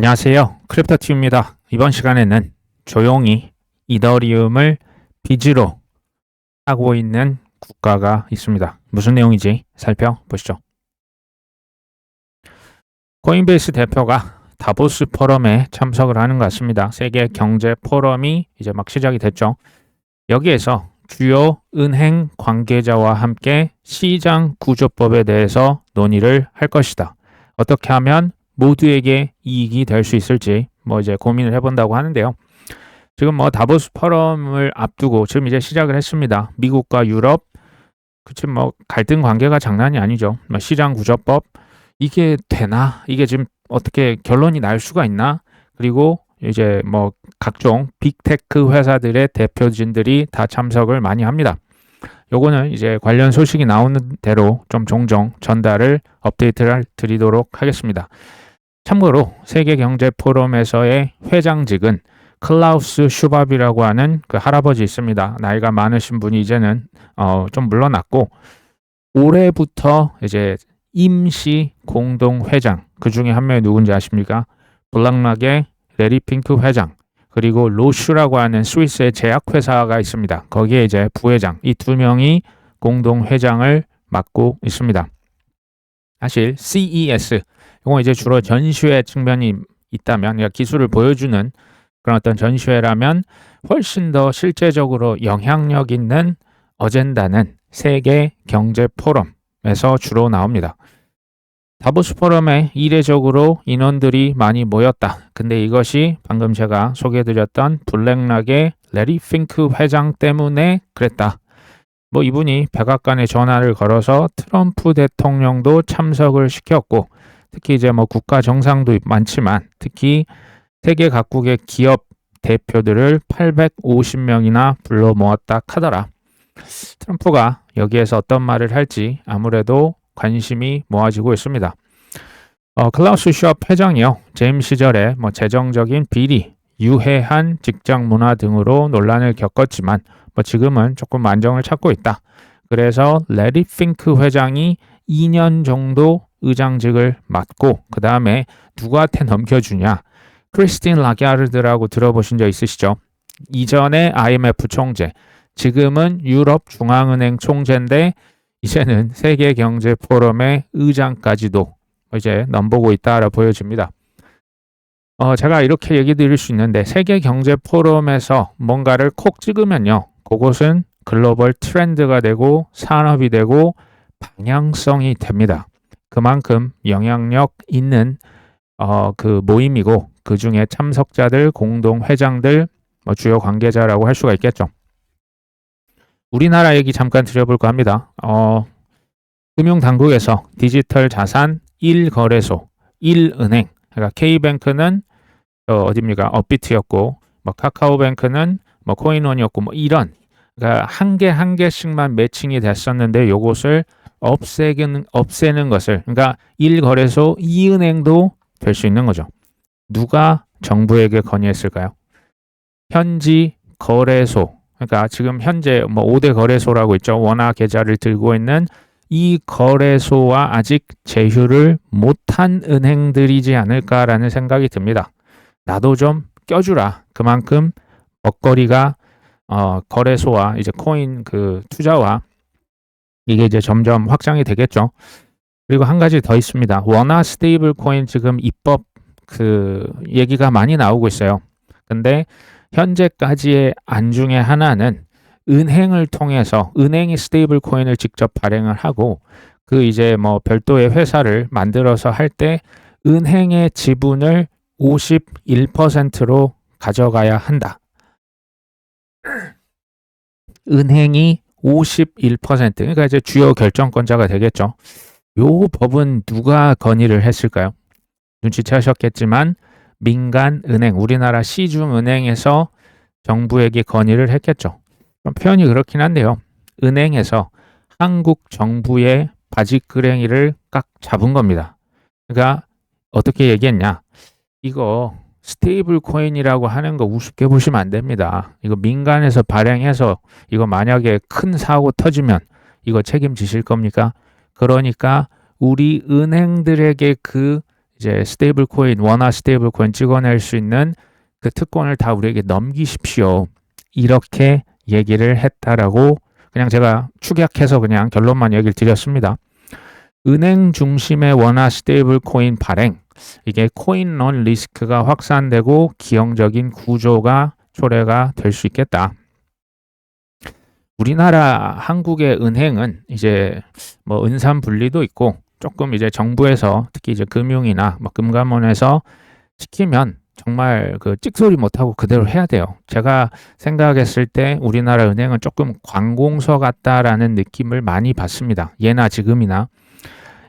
안녕하세요. 크립토티입니다. 이번 시간에는 조용히 이더리움을 빚으로 하고 있는 국가가 있습니다. 무슨 내용인지 살펴보시죠. 코인베이스 대표가 다보스 포럼에 참석을 하는 것 같습니다. 세계 경제 포럼이 이제 막 시작이 됐죠. 여기에서 주요 은행 관계자와 함께 시장 구조법에 대해서 논의를 할 것이다. 어떻게 하면 모두에게 이익이 될 수 있을지 이제 고민을 해본다고 하는데요. 지금 다보스 포럼을 앞두고 지금 이제 시작을 했습니다. 미국과 유럽, 그치 갈등 관계가 장난이 아니죠. 시장 구조법 이게 되나? 이게 지금 어떻게 결론이 날 수가 있나? 그리고 이제 각종 빅테크 회사들의 대표진들이 다 참석을 많이 합니다. 요거는 이제 관련 소식이 나오는 대로 좀 종종 전달을 업데이트를 드리도록 하겠습니다. 참고로 세계경제포럼에서의 회장직은 클라우스 슈밥이라고 하는 그 할아버지 있습니다. 나이가 많으신 분이 이제는 좀 물러났고 올해부터 이제 임시 공동회장, 그 중에 한 명이 누군지 아십니까? 블락락의 레리 핑크 회장, 그리고 로슈라고 하는 스위스의 제약회사가 있습니다. 거기에 이제 부회장, 이 두 명이 공동회장을 맡고 있습니다. 사실 CES, 이건 이제 주로 전시회 측면이 있다면, 그러니까 기술을 보여주는 그런 어떤 전시회라면 훨씬 더 실제적으로 영향력 있는 어젠다는 세계 경제 포럼에서 주로 나옵니다. 다보스 포럼에 이례적으로 인원들이 많이 모였다. 근데 이것이 방금 제가 소개해드렸던 블랙락의 레리 핑크 회장 때문에 그랬다. 이분이 백악관에 전화를 걸어서 트럼프 대통령도 참석을 시켰고, 특히 이제 국가 정상도 많지만 특히 세계 각국의 기업 대표들을 850명이나 불러 모았다 하더라. 트럼프가 여기에서 어떤 말을 할지 아무래도 관심이 모아지고 있습니다. 클라우스 슈업 회장이요, 재임 시절에 재정적인 비리, 유해한 직장 문화 등으로 논란을 겪었지만 지금은 조금 안정을 찾고 있다. 그래서 레리 핑크 회장이 2년 정도 의장직을 맡고 그 다음에 누구한테 넘겨주냐? 크리스틴 라가르드라고 들어보신 적 있으시죠? 이전에 IMF 총재, 지금은 유럽 중앙은행 총재인데 이제는 세계경제포럼의 의장까지도 이제 넘보고 있다라 보여집니다. 제가 이렇게 얘기 드릴 수 있는데 세계경제포럼에서 뭔가를 콕 찍으면요, 그곳은 글로벌 트렌드가 되고 산업이 되고 방향성이 됩니다. 그만큼 영향력 있는 그 모임이고 그 중에 참석자들, 공동회장들, 주요 관계자라고 할 수가 있겠죠. 우리나라 얘기 잠깐 드려볼까 합니다. 금융당국에서 디지털 자산 1거래소, 1은행, 그러니까 K뱅크는 어디입니까? 업비트였고, 카카오뱅크는 코인원이었고, 이런, 그러니까 한 개씩만 매칭이 됐었는데 요것을 없애는 것을, 그러니까 1거래소, 2은행도 될 수 있는 거죠. 누가 정부에게 건의했을까요? 현지 거래소, 그러니까 지금 현재 5대 거래소라고 있죠. 원화 계좌를 들고 있는 이 거래소와 아직 제휴를 못한 은행들이지 않을까라는 생각이 듭니다. 나도 좀 껴주라. 그만큼 먹거리가 거래소와 이제 코인 그 투자와 이게 이제 점점 확장이 되겠죠. 그리고 한 가지 더 있습니다. 원화 스테이블 코인 지금 입법 그 얘기가 많이 나오고 있어요. 근데 현재까지의 안 중에 하나는 은행을 통해서 은행이 스테이블 코인을 직접 발행을 하고 그 이제 별도의 회사를 만들어서 할 때 은행의 지분을 51%로 가져가야 한다. 은행이 51%, 그러니까 이제 주요 결정권자가 되겠죠. 요 법은 누가 건의를 했을까요? 눈치채셨겠지만 민간 은행, 우리나라 시중은행에서 정부에게 건의를 했겠죠. 표현이 그렇긴 한데요. 은행에서 한국 정부의 바지끄레기를 깍 잡은 겁니다. 그러니까 어떻게 얘기했냐? 이거 스테이블 코인이라고 하는 거 우습게 보시면 안 됩니다. 이거 민간에서 발행해서 이거 만약에 큰 사고 터지면 이거 책임지실 겁니까? 그러니까 우리 은행들에게 그 이제 스테이블 코인, 원화 스테이블 코인 찍어낼 수 있는 그 특권을 다 우리에게 넘기십시오. 이렇게 얘기를 했다라고 그냥 제가 축약해서 그냥 결론만 얘기를 드렸습니다. 은행 중심의 원화 스테이블 코인 발행, 이게 코인런 리스크가 확산되고 기형적인 구조가 초래가 될 수 있겠다. 우리나라 한국의 은행은 이제 뭐 은산 분리도 있고 조금 이제 정부에서 특히 이제 금융이나 뭐 금감원에서 시키면 정말 그 찍소리 못하고 그대로 해야 돼요. 제가 생각했을 때 우리나라 은행은 조금 관공서 같다라는 느낌을 많이 받습니다. 예나 지금이나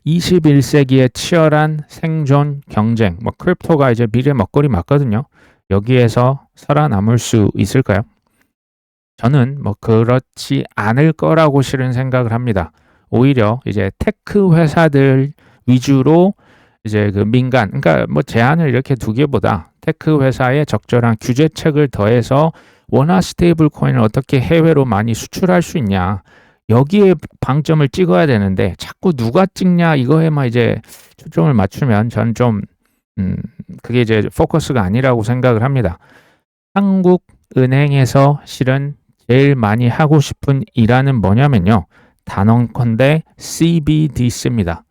21세기의 치열한 생존 경쟁, 뭐 크립토가 이제 미래 먹거리 맞거든요. 여기에서 살아남을 수 있을까요? 저는 뭐 그렇지 않을 거라고 실은 생각을 합니다. 오히려 이제 테크 회사들 위주로 이제 그 민간, 그러니까 뭐 제한을 이렇게 두기보다 테크 회사에 적절한 규제책을 더해서 원화 스테이블 코인을 어떻게 해외로 많이 수출할 수 있냐. 여기에 방점을 찍어야 되는데 자꾸 누가 찍냐 이거에만 이제 초점을 맞추면 전 좀 그게 이제 포커스가 아니라고 생각을 합니다. 한국 은행에서 실은 제일 많이 하고 싶은 일하는 뭐냐면요. 단언컨대 CBDC입니다.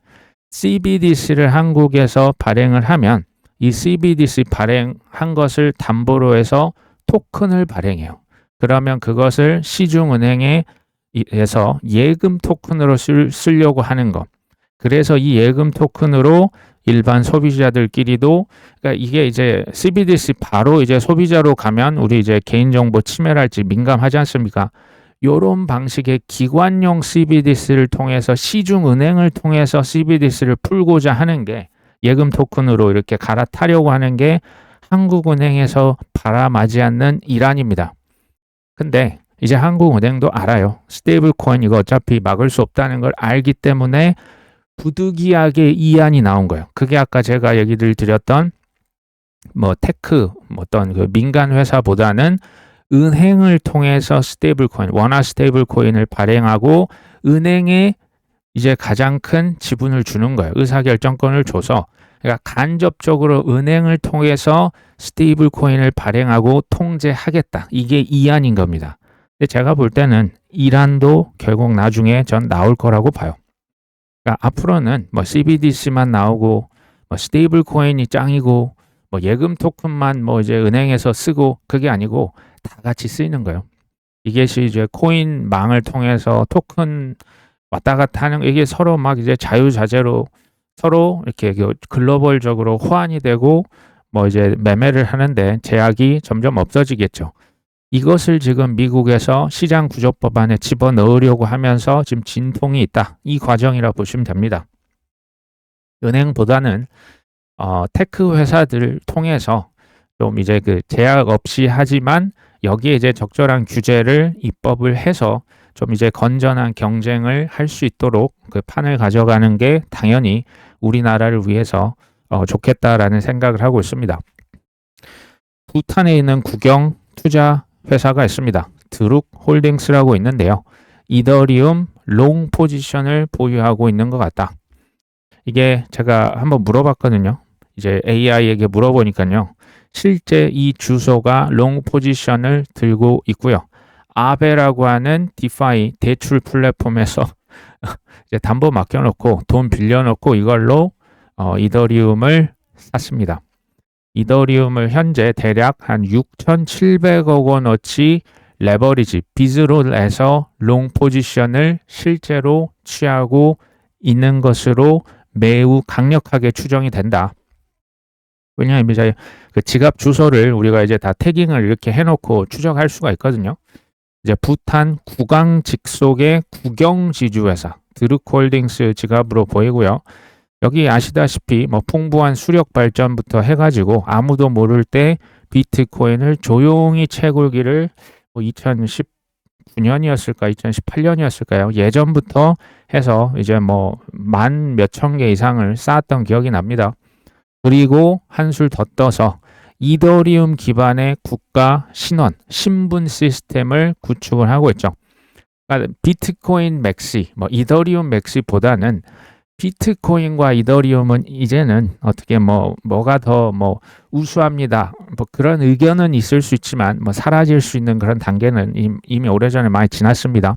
CBDC를 한국에서 발행을 하면 이 CBDC 발행한 것을 담보로 해서 토큰을 발행해요. 그러면 그것을 시중은행에서 예금 토큰으로 쓰려고 하는 것. 그래서 이 예금 토큰으로 일반 소비자들끼리도, 그러니까 이게 이제 CBDC 바로 이제 소비자로 가면 우리 이제 개인정보 침해랄지 민감하지 않습니까? 요런 방식의 기관용 CBDC를 통해서 시중은행을 통해서 CBDC를 풀고자 하는 게 예금 토큰으로 이렇게 갈아타려고 하는 게 한국은행에서 바람하지 않는 일환입니다. 근데 이제 한국은행도 알아요. 스테이블 코인 이거 어차피 막을 수 없다는 걸 알기 때문에 부득이하게 이안이 나온 거예요. 그게 아까 제가 얘기를 드렸던 뭐 테크 어떤 그 민간 회사보다는 은행을 통해서 스테이블 코인, 원화 스테이블 코인을 발행하고 은행에 이제 가장 큰 지분을 주는 거예요. 의사결정권을 줘서. 그러니까 간접적으로 은행을 통해서 스테이블 코인을 발행하고 통제하겠다. 이게 이안인 겁니다. 근데 제가 볼 때는 이란도 결국 나중에 전 나올 거라고 봐요. 그러니까 앞으로는 뭐 CBDC만 나오고 뭐 스테이블 코인이 짱이고 뭐 예금 토큰만 뭐 이제 은행에서 쓰고 그게 아니고 다 같이 쓰이는 거예요. 이것이 이제 코인망을 통해서 토큰 왔다 갔다 하는 이게 서로 막 이제 자유자재로 서로 이렇게 글로벌적으로 호환이 되고 뭐 이제 매매를 하는데 제약이 점점 없어지겠죠. 이것을 지금 미국에서 시장구조법안에 집어넣으려고 하면서 지금 진통이 있다. 이 과정이라 보시면 됩니다. 은행보다는 테크 회사들 통해서 좀 이제 그 제약 없이 하지만 여기에 이제 적절한 규제를 입법을 해서 좀 이제 건전한 경쟁을 할 수 있도록 그 판을 가져가는 게 당연히 우리나라를 위해서 좋겠다라는 생각을 하고 있습니다. 부탄에 있는 국영 투자 회사가 있습니다. 드룩 홀딩스라고 있는데요. 이더리움 롱 포지션을 보유하고 있는 것 같다. 이게 제가 한번 물어봤거든요. 이제 AI에게 물어보니까요. 실제 이 주소가 롱 포지션을 들고 있고요. 아베라고 하는 디파이 대출 플랫폼에서 이제 담보 맡겨놓고 돈 빌려놓고 이걸로 이더리움을 샀습니다. 이더리움을 현재 대략 한 6,700억 원어치 레버리지, 빚으로 해서 롱 포지션을 실제로 취하고 있는 것으로 매우 강력하게 추정이 된다. 왜냐하면 이제 그 지갑 주소를 우리가 이제 다 태깅을 이렇게 해놓고 추적할 수가 있거든요. 이제 부탄 구강 직속의 국영지주 회사 드룩홀딩스 지갑으로 보이고요. 여기 아시다시피 뭐 풍부한 수력 발전부터 해가지고 아무도 모를 때 비트코인을 조용히 채굴기를 뭐 2019년이었을까 2018년이었을까요? 예전부터 해서 이제 뭐 만 몇천 개 이상을 쌓았던 기억이 납니다. 그리고 한술 더 떠서 이더리움 기반의 국가 신원, 신분 시스템을 구축을 하고 있죠. 그러니까 비트코인 맥시, 뭐 이더리움 맥시보다는 비트코인과 이더리움은 이제는 어떻게 뭐가 더 우수합니다. 뭐 그런 의견은 있을 수 있지만 뭐 사라질 수 있는 그런 단계는 이미 오래전에 많이 지났습니다.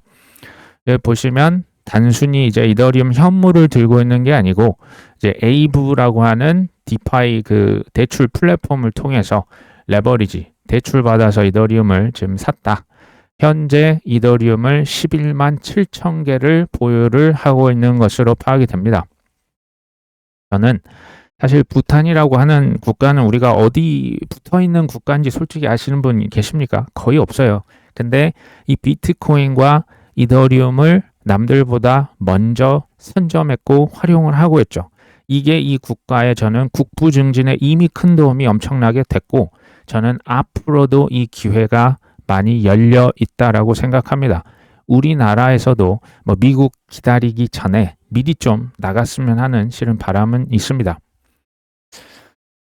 여기 보시면 단순히 이제 이더리움 현물을 들고 있는 게 아니고 이제 에이브라고 하는 디파이 그 대출 플랫폼을 통해서 레버리지 대출 받아서 이더리움을 지금 샀다. 현재 이더리움을 11만 7천 개를 보유를 하고 있는 것으로 파악이 됩니다. 저는 사실 부탄이라고 하는 국가는 우리가 어디 붙어 있는 국가인지 솔직히 아시는 분 계십니까? 거의 없어요. 근데 이 비트코인과 이더리움을 남들보다 먼저 선점했고 활용을 하고 있죠. 이게 이 국가에 저는 국부 증진에 이미 큰 도움이 엄청나게 됐고 저는 앞으로도 이 기회가 많이 열려 있다라고 생각합니다. 우리나라에서도 뭐 미국 기다리기 전에 미리 좀 나갔으면 하는 실은 바람은 있습니다.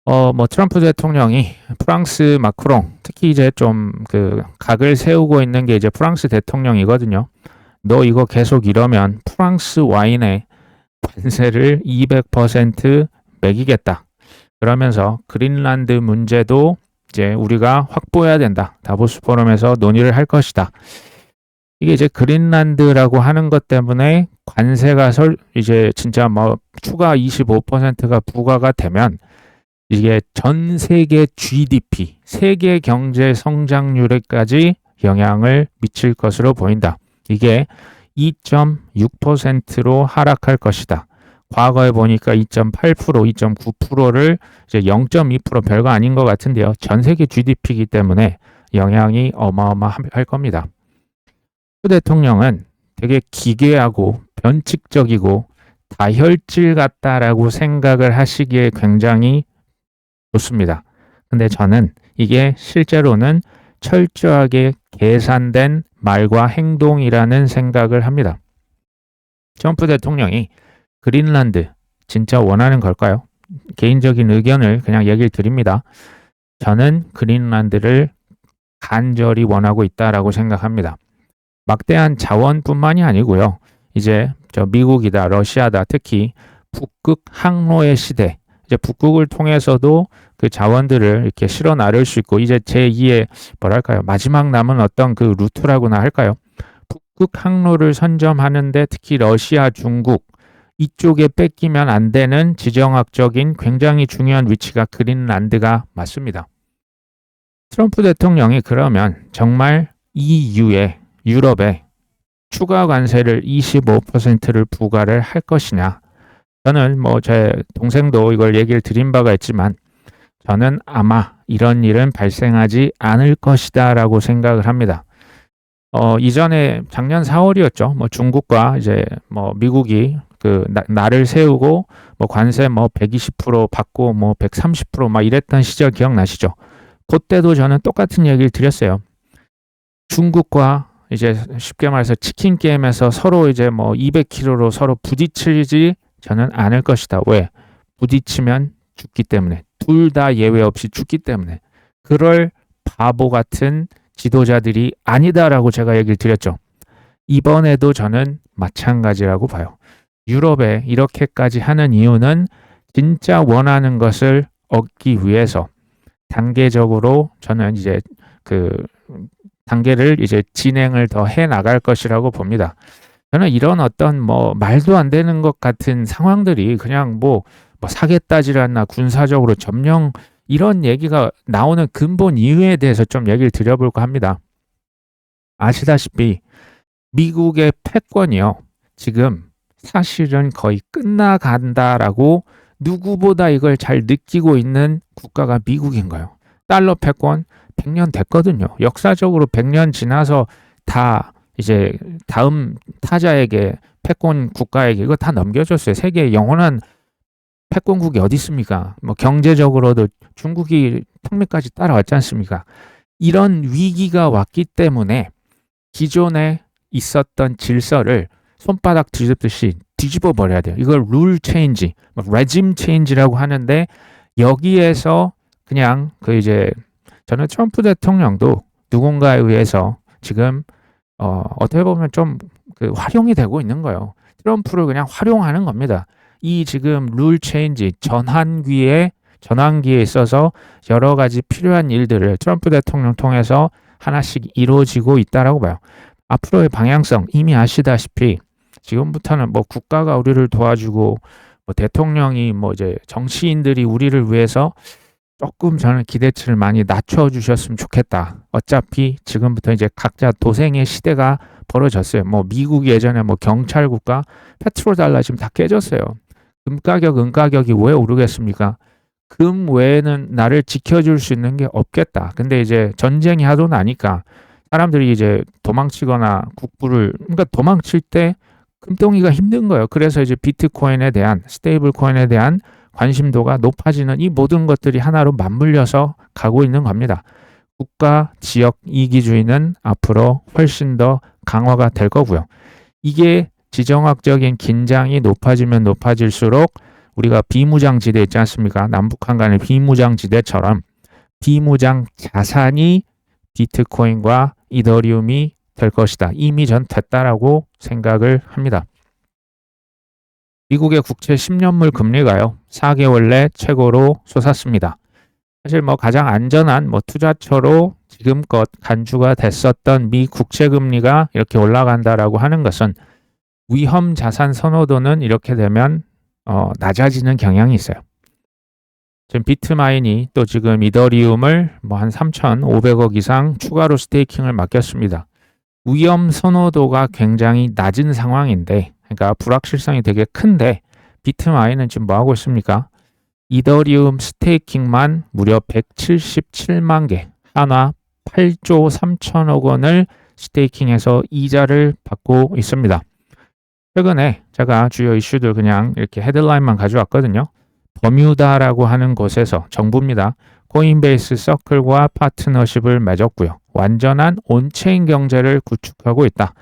뭐 트럼프 대통령이 프랑스 마크롱 특히 이제 좀 그 각을 세우고 있는 게 이제 프랑스 대통령이거든요. 너 이거 계속 이러면 프랑스 와인에 관세를 200% 매기겠다. 그러면서 그린란드 문제도 이제 우리가 확보해야 된다. 다보스 포럼에서 논의를 할 것이다. 이게 이제 그린란드라고 하는 것 때문에 관세가 이제 진짜 뭐 추가 25%가 부과가 되면 이게 전 세계 GDP, 세계 경제 성장률에까지 영향을 미칠 것으로 보인다. 이게 2.6%로 하락할 것이다. 과거에 보니까 2.8%, 2.9%를 이제 0.2% 별거 아닌 것 같은데요. 전 세계 GDP이기 때문에 영향이 어마어마할 겁니다. 프 대통령은 되게 기괴하고 변칙적이고 다혈질 같다라고 생각을 하시기에 굉장히 좋습니다. 근데 저는 이게 실제로는 철저하게 계산된 말과 행동이라는 생각을 합니다. 트럼프 대통령이 그린란드 진짜 원하는 걸까요? 개인적인 의견을 그냥 얘기를 드립니다. 저는 그린란드를 간절히 원하고 있다라고 생각합니다. 막대한 자원뿐만이 아니고요. 이제 미국이다, 러시아다, 특히 북극 항로의 시대. 이제 북극을 통해서도 그 자원들을 이렇게 실어 나를 수 있고 이제 제2의 뭐랄까요? 마지막 남은 어떤 그 루트라고나 할까요? 북극 항로를 선점하는데 특히 러시아, 중국 이쪽에 뺏기면 안 되는 지정학적인 굉장히 중요한 위치가 그린란드가 맞습니다. 트럼프 대통령이 그러면 정말 EU에 유럽에 추가 관세를 25%를 부과를 할 것이냐. 저는 뭐 제 동생도 이걸 얘기를 드린 바가 있지만 저는 아마 이런 일은 발생하지 않을 것이다 라고 생각을 합니다. 이전에 작년 4월이었죠. 뭐 중국과 이제 뭐 미국이 그 날을 세우고 뭐 관세 뭐 120% 받고 뭐 130% 이랬던 시절 기억나시죠? 그때도 저는 똑같은 얘기를 드렸어요. 중국과 이제 쉽게 말해서 치킨 게임에서 서로 이제 뭐 200kg로 서로 부딪히지 저는 않을 것이다. 왜? 부딪히면 죽기 때문에. 둘 다 예외 없이 죽기 때문에. 그럴 바보 같은 지도자들이 아니다라고 제가 얘기를 드렸죠. 이번에도 저는 마찬가지라고 봐요. 유럽에 이렇게까지 하는 이유는 진짜 원하는 것을 얻기 위해서 단계적으로 저는 이제 그 단계를 이제 진행을 더 해 나갈 것이라고 봅니다. 저는 이런 어떤 뭐 말도 안 되는 것 같은 상황들이 그냥 뭐 사겠다질 않나 군사적으로 점령 이런 얘기가 나오는 근본 이유에 대해서 좀 얘기를 드려볼까 합니다. 아시다시피 미국의 패권이요. 지금 사실은 거의 끝나간다라고 누구보다 이걸 잘 느끼고 있는 국가가 미국인 거예요. 달러 패권 100년 됐거든요. 역사적으로 100년 지나서 다 이제 다음 타자에게 패권 국가에게 이거 다 넘겨줬어요. 세계의 영원한 패권국이 어디 있습니까? 뭐 경제적으로도 중국이 턱밑까지 따라왔지 않습니까? 이런 위기가 왔기 때문에 기존에 있었던 질서를 손바닥 뒤집듯이 뒤집어 버려야 돼요. 이걸 룰 체인지, 레짐 체인지라고 하는데 여기에서 그냥 그 이제 저는 트럼프 대통령도 누군가에 의해서 지금 어떻게 보면 좀 그 활용이 되고 있는 거예요. 트럼프를 그냥 활용하는 겁니다. 이 지금 룰 체인지 전환기에 있어서 여러 가지 필요한 일들을 트럼프 대통령 통해서 하나씩 이루어지고 있다라고 봐요. 앞으로의 방향성 이미 아시다시피 지금부터는 뭐 국가가 우리를 도와주고 뭐 대통령이 뭐 이제 정치인들이 우리를 위해서 조금 저는 기대치를 많이 낮춰주셨으면 좋겠다. 어차피 지금부터 이제 각자 도생의 시대가 벌어졌어요. 뭐 미국 예전에 뭐 경찰 국가 페트롤 달러 지금 다 깨졌어요. 금 가격이 왜 오르겠습니까? 금 외에는 나를 지켜줄 수 있는 게 없겠다. 근데 이제 전쟁이 하도 나니까 사람들이 이제 도망치거나 그러니까 도망칠 때 금덩이가 힘든 거예요. 그래서 이제 비트코인에 대한 스테이블 코인에 대한 관심도가 높아지는 이 모든 것들이 하나로 맞물려서 가고 있는 겁니다. 국가 지역 이기주의는 앞으로 훨씬 더 강화가 될 거고요. 이게 지정학적인 긴장이 높아지면 높아질수록 우리가 비무장지대 있지 않습니까? 남북한 간의 비무장지대처럼 비무장 자산이 비트코인과 이더리움이 될 것이다. 이미 전 됐다라고 생각을 합니다. 미국의 국채 10년물 금리가요. 4개월 내 최고로 솟았습니다. 사실 뭐 가장 안전한 뭐 투자처로 지금껏 간주가 됐었던 미 국채 금리가 이렇게 올라간다라고 하는 것은 위험 자산 선호도는 이렇게 되면 낮아지는 경향이 있어요. 지금 비트마인이 또 지금 이더리움을 뭐 한 3,500억 이상 추가로 스테이킹을 맡겼습니다. 위험 선호도가 굉장히 낮은 상황인데, 그러니까 불확실성이 되게 큰데 비트마인은 지금 뭐 하고 있습니까? 이더리움 스테이킹만 무려 177만 개, 하나 8조 3천억 원을 스테이킹해서 이자를 받고 있습니다. 최근에 제가 주요 이슈들 그냥 이렇게 헤드라인만 가져왔거든요. 버뮤다라고 하는 곳에서 정부입니다. 코인베이스 서클과 파트너십을 맺었고요. 완전한 온체인 경제를 구축하고 있다.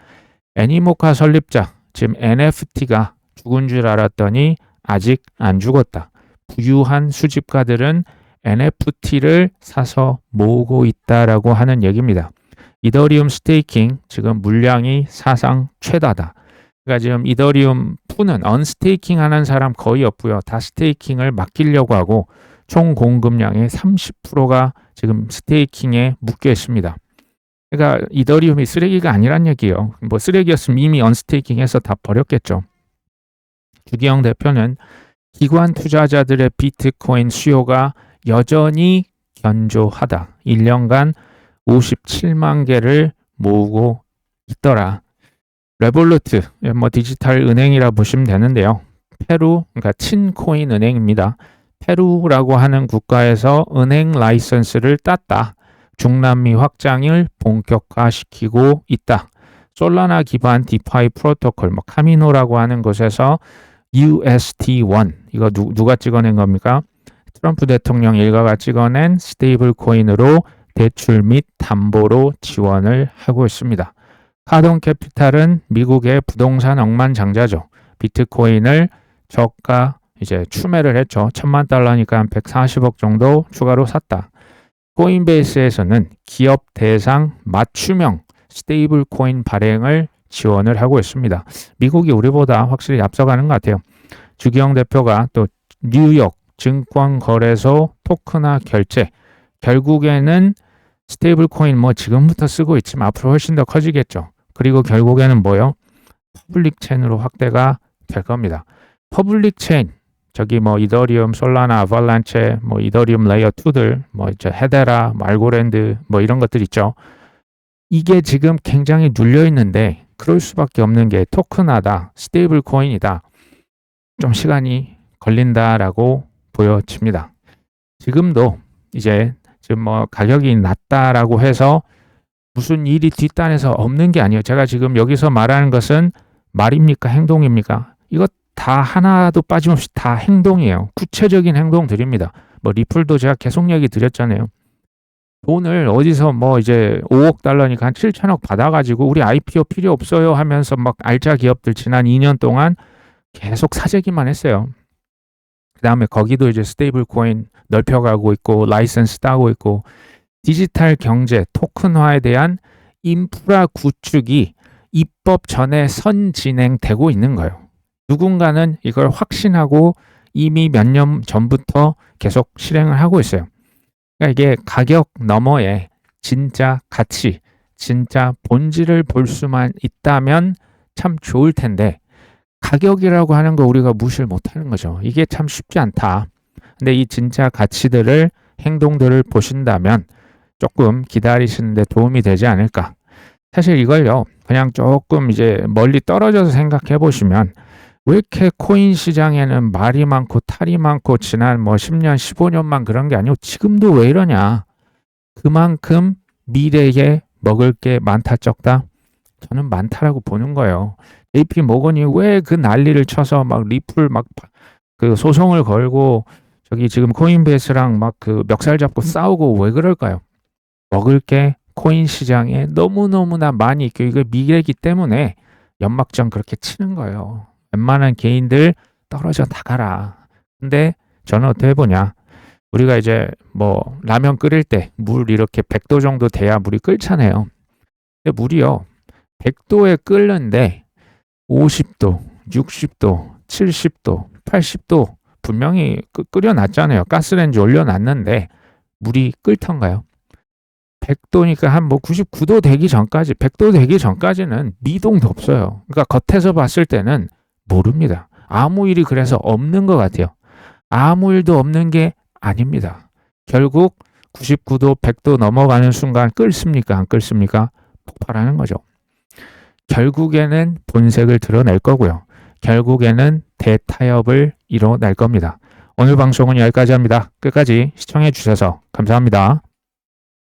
애니모카 설립자, 지금 NFT가 죽은 줄 알았더니 아직 안 죽었다. 부유한 수집가들은 NFT를 사서 모으고 있다라고 하는 얘기입니다. 이더리움 스테이킹 지금 물량이 사상 최다다. 그러니까 지금 이더리움 푸는 언스테이킹 하는 사람 거의 없고요. 다 스테이킹을 맡기려고 하고 총 공급량의 30%가 지금 스테이킹에 묶여 있습니다. 그러니까 이더리움이 쓰레기가 아니란 얘기예요. 뭐 쓰레기였으면 이미 언스테이킹해서 다 버렸겠죠. 주기영 대표는 기관 투자자들의 비트코인 수요가 여전히 견조하다. 1년간 57만 개를 모으고 있더라. 레볼루트, 뭐 디지털 은행이라 보시면 되는데요. 페루, 그러니까 친코인 은행입니다. 페루라고 하는 국가에서 은행 라이선스를 땄다. 중남미 확장을 본격화시키고 있다. 솔라나 기반 디파이 프로토콜, 뭐 카미노라고 하는 곳에서 UST1, 이거 누가 찍어낸 겁니까? 트럼프 대통령 일가가 찍어낸 스테이블 코인으로 대출 및 담보로 지원을 하고 있습니다. 카돈 캐피탈은 미국의 부동산 억만장자죠. 비트코인을 저가 이제 추매를 했죠. 1,000만 달러니까 한 140억 정도 추가로 샀다. 코인베이스에서는 기업 대상 맞춤형 스테이블 코인 발행을 지원을 하고 있습니다. 미국이 우리보다 확실히 앞서가는 것 같아요. 주기영 대표가 또 뉴욕 증권거래소 토크나 결제, 결국에는 스테이블 코인 뭐 지금부터 쓰고 있지만 앞으로 훨씬 더 커지겠죠. 그리고 결국에는 뭐요? 퍼블릭 체인으로 확대가 될 겁니다. 퍼블릭 체인, 저기 뭐 이더리움, 솔라나, 아발란체, 뭐 이더리움 레이어 2들, 뭐 이제 헤데라, 알고랜드 뭐 이런 것들 있죠. 이게 지금 굉장히 눌려 있는데 그럴 수밖에 없는 게 토큰화다, 스테이블 코인이다. 좀 시간이 걸린다라고 보여집니다. 지금도 이제 지금 뭐 가격이 낮다라고 해서 무슨 일이 뒷단에서 없는 게 아니에요. 제가 지금 여기서 말하는 것은 말입니까? 행동입니까? 이거 다 하나도 빠짐없이 다 행동이에요. 구체적인 행동들입니다. 뭐 리플도 제가 계속 얘기 드렸잖아요. 돈을 어디서 뭐 이제 5억 달러니까 한 7천억 받아가지고 우리 IPO 필요 없어요 하면서 막 알짜 기업들 지난 2년 동안 계속 사재기만 했어요. 그 다음에 거기도 이제 스테이블 코인 넓혀가고 있고 라이선스 따고 있고 디지털 경제 토큰화에 대한 인프라 구축이 입법 전에 선진행되고 있는 거예요. 누군가는 이걸 확신하고 이미 몇 년 전부터 계속 실행을 하고 있어요. 그러니까 이게 가격 너머에 진짜 가치, 진짜 본질을 볼 수만 있다면 참 좋을 텐데 가격이라고 하는 거 우리가 무시를 못하는 거죠. 이게 참 쉽지 않다. 근데 이 진짜 가치들을, 행동들을 보신다면 조금 기다리시는데 도움이 되지 않을까. 사실 이걸요, 그냥 조금 이제 멀리 떨어져서 생각해 보시면 왜 이렇게 코인 시장에는 말이 많고 탈이 많고 지난 뭐 10년, 15년만 그런 게 아니고 지금도 왜 이러냐. 그만큼 미래에 먹을 게 많다 적다? 저는 많다라고 보는 거예요. JP 모건이 왜 그 난리를 쳐서 막 리플 막 그 소송을 걸고 저기 지금 코인베이스랑 막 그 멱살 잡고 싸우고 왜 그럴까요? 먹을 게 코인 시장에 너무너무나 많이 있고 이거 미래이기 때문에 연막전 그렇게 치는 거예요. 웬만한 개인들 떨어져 나가라. 근데 저는 어떻게 보냐. 우리가 이제 뭐 라면 끓일 때 물 이렇게 100도 정도 돼야 물이 끓잖아요. 근데 물이요. 100도에 끓는데 50도, 60도, 70도, 80도 분명히 끓여놨잖아요. 가스레인지 올려놨는데 물이 끓던가요? 100도니까 한 뭐 99도 되기 전까지, 100도 되기 전까지는 미동도 없어요. 그러니까 겉에서 봤을 때는 모릅니다. 아무 일이 그래서 없는 것 같아요. 아무 일도 없는 게 아닙니다. 결국 99도, 100도 넘어가는 순간 끓습니까? 안 끓습니까? 폭발하는 거죠. 결국에는 본색을 드러낼 거고요. 결국에는 대타협을 이뤄낼 겁니다. 오늘 방송은 여기까지 합니다. 끝까지 시청해 주셔서 감사합니다.